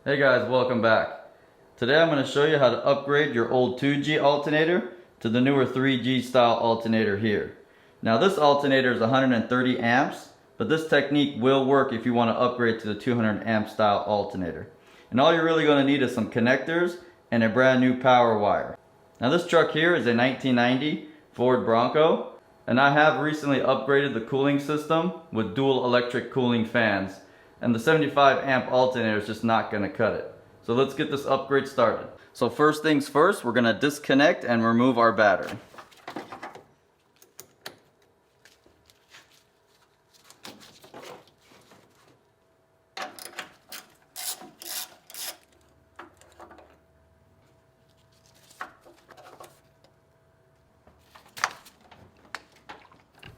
Hey guys, welcome back. Today I'm going to show you how to upgrade your old 2G alternator to the newer 3G style alternator here. Now this alternator is 130 amps, but this technique will work if you want to upgrade to the 200 amp style alternator. And all you're really going to need is some connectors and a brand new power wire. Now this truck here is a 1990 Ford Bronco, and I have recently upgraded the cooling system with dual electric cooling fans. And the 75 amp alternator is just not going to cut it. So let's get this upgrade started. So first things first, we're going to disconnect and remove our battery.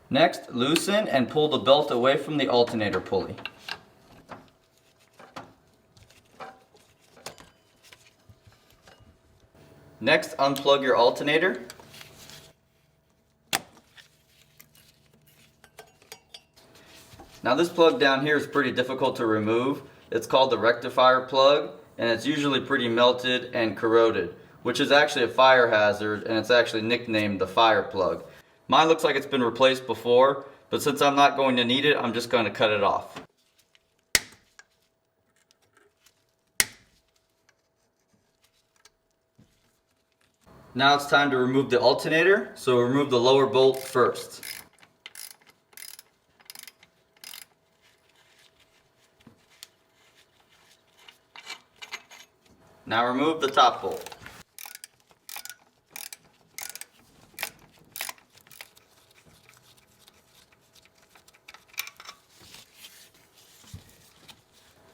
Next, loosen and pull the belt away from the alternator pulley. Next, unplug your alternator. Now this plug down here is pretty difficult to remove. It's called the rectifier plug, and it's usually pretty melted and corroded, which is actually a fire hazard, and it's actually nicknamed the fire plug. Mine looks like it's been replaced before, but since I'm not going to need it, I'm just going to cut it off. Now it's time to remove the alternator, so remove the lower bolt first. Now remove the top bolt.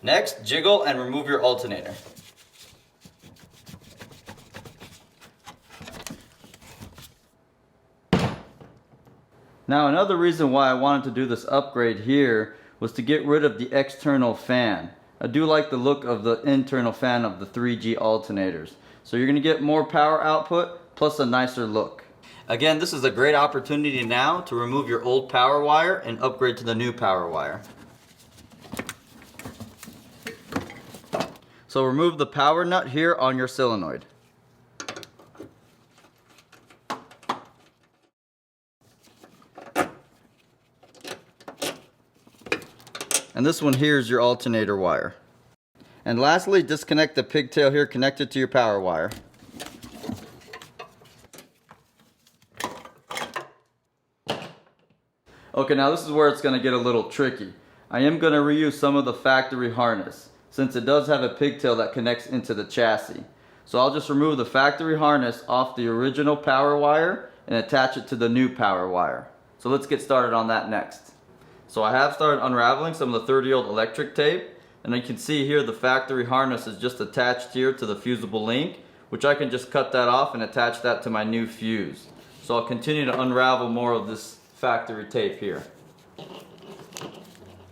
Next, jiggle and remove your alternator. Now another reason why I wanted to do this upgrade here was to get rid of the external fan. I do like the look of the internal fan of the 3G alternators. So you're going to get more power output plus a nicer look. Again, this is a great opportunity now to remove your old power wire and upgrade to the new power wire. So remove the power nut here on your solenoid. And this one here is your alternator wire. And lastly, disconnect the pigtail here connected to your power wire. Okay, now this is where it's going to get a little tricky. I am going to reuse some of the factory harness, since it does have a pigtail that connects into the chassis. So I'll just remove the factory harness off the original power wire and attach it to the new power wire. So let's get started on that next. So I have started unraveling some of the 30-year-old electric tape, and you can see here the factory harness is just attached here to the fusible link, which I can just cut that off and attach that to my new fuse. So I'll continue to unravel more of this factory tape here.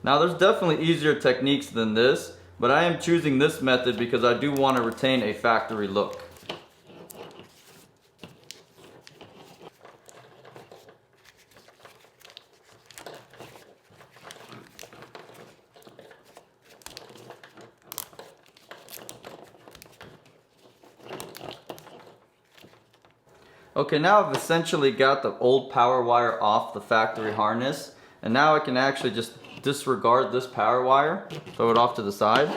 Now there's definitely easier techniques than this, but I am choosing this method because I do want to retain a factory look. Okay, now I've essentially got the old power wire off the factory harness, and now I can actually just disregard this power wire, throw it off to the side,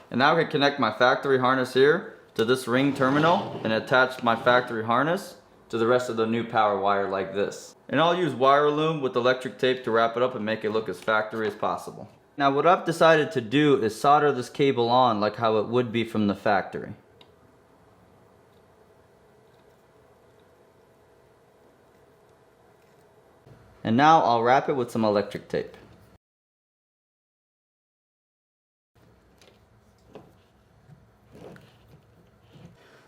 and now I can connect my factory harness here to this ring terminal and attach my factory harness to the rest of the new power wire like this. And I'll use wire loom with electric tape to wrap it up and make it look as factory as possible. Now what I've decided to do is solder this cable on like how it would be from the factory. And now I'll wrap it with some electric tape.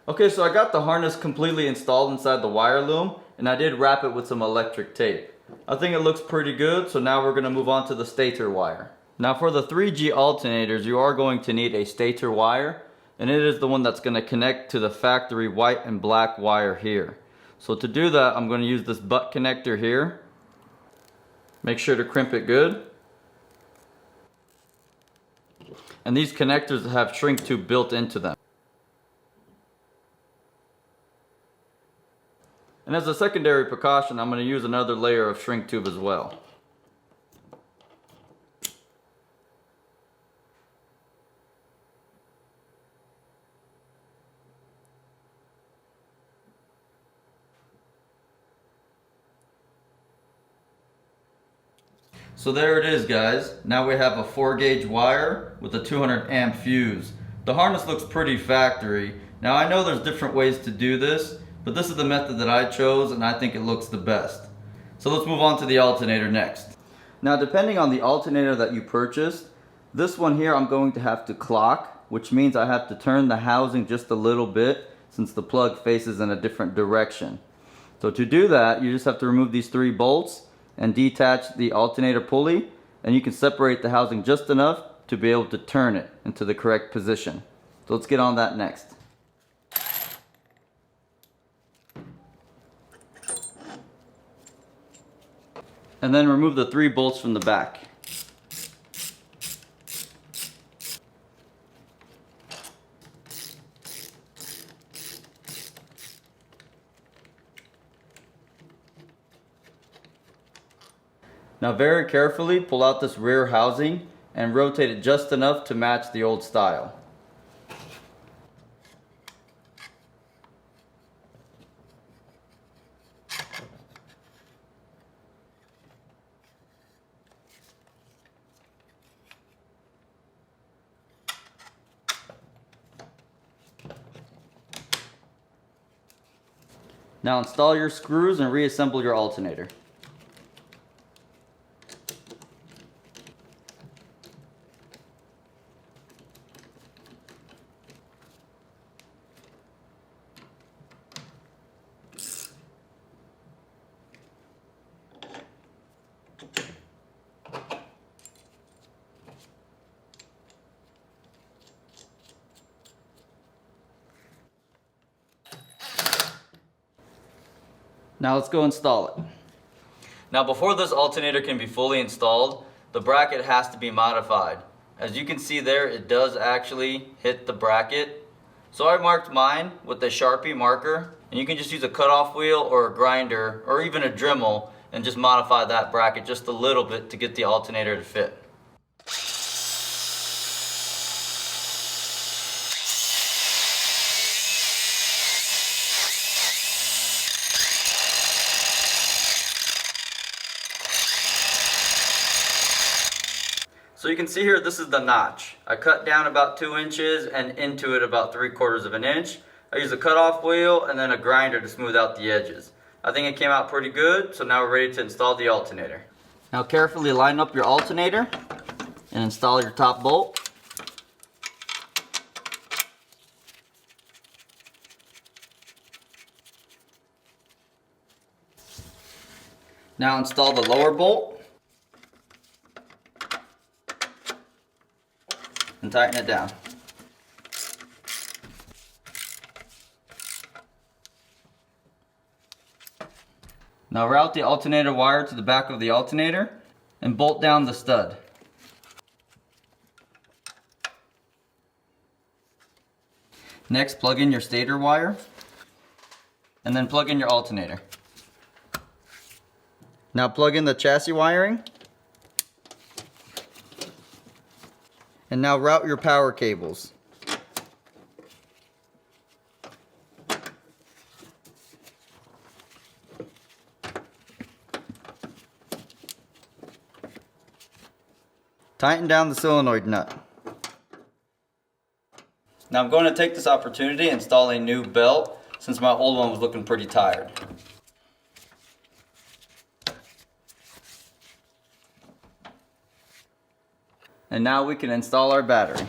Okay, so I got the harness completely installed inside the wire loom, and I did wrap it with some electric tape. I think it looks pretty good, so now we're going to move on to the stator wire. Now for the 3G alternators, you are going to need a stator wire, and it is the one that's going to connect to the factory white and black wire here. So to do that, I'm going to use this butt connector here. Make sure to crimp it good. And these connectors have shrink tube built into them. And as a secondary precaution, I'm going to use another layer of shrink tube as well. So there it is, guys. Now we have a 4-gauge wire with a 200 amp fuse. The harness looks pretty factory. Now I know there's different ways to do this, but this is the method that I chose and I think it looks the best. So let's move on to the alternator next. Now depending on the alternator that you purchased, this one here I'm going to have to clock, which means I have to turn the housing just a little bit since the plug faces in a different direction. So to do that, you just have to remove these 3 bolts and detach the alternator pulley, and you can separate the housing just enough to be able to turn it into the correct position. So let's get on that next. And then remove the 3 bolts from the back. Now very carefully pull out this rear housing and rotate it just enough to match the old style. Now install your screws and reassemble your alternator. Now let's go install it. Now before this alternator can be fully installed, the bracket has to be modified. As you can see there, it does actually hit the bracket. So I marked mine with a Sharpie marker, and you can just use a cutoff wheel or a grinder or even a Dremel and just modify that bracket just a little bit to get the alternator to fit. So you can see here, this is the notch. I cut down about 2 inches and into it about 3/4 of an inch. I used a cutoff wheel and then a grinder to smooth out the edges. I think it came out pretty good, so now we're ready to install the alternator. Now carefully line up your alternator and install your top bolt. Now install the lower bolt and tighten it down. Now route the alternator wire to the back of the alternator and bolt down the stud. Next, plug in your stator wire and then plug in your alternator. Now plug in the chassis wiring. And now route your power cables. Tighten down the solenoid nut. Now I'm going to take this opportunity and install a new belt since my old one was looking pretty tired. And now we can install our battery.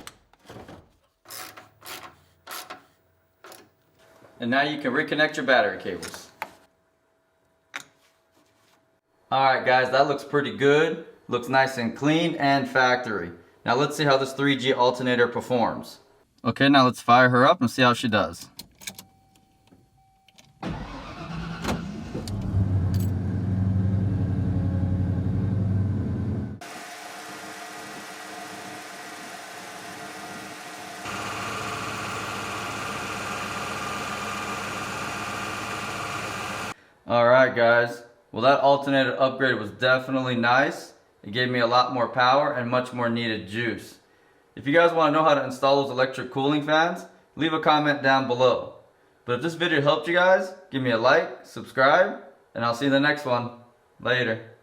And now you can reconnect your battery cables. Alright guys, that looks pretty good. Looks nice and clean and factory. Now let's see how this 3G alternator performs. Okay, now let's fire her up and see how she does. Alright guys, well that alternator upgrade was definitely nice. It gave me a lot more power and much more needed juice. If you guys want to know how to install those electric cooling fans, leave a comment down below. But if this video helped you guys, give me a like, subscribe, and I'll see you in the next one. Later.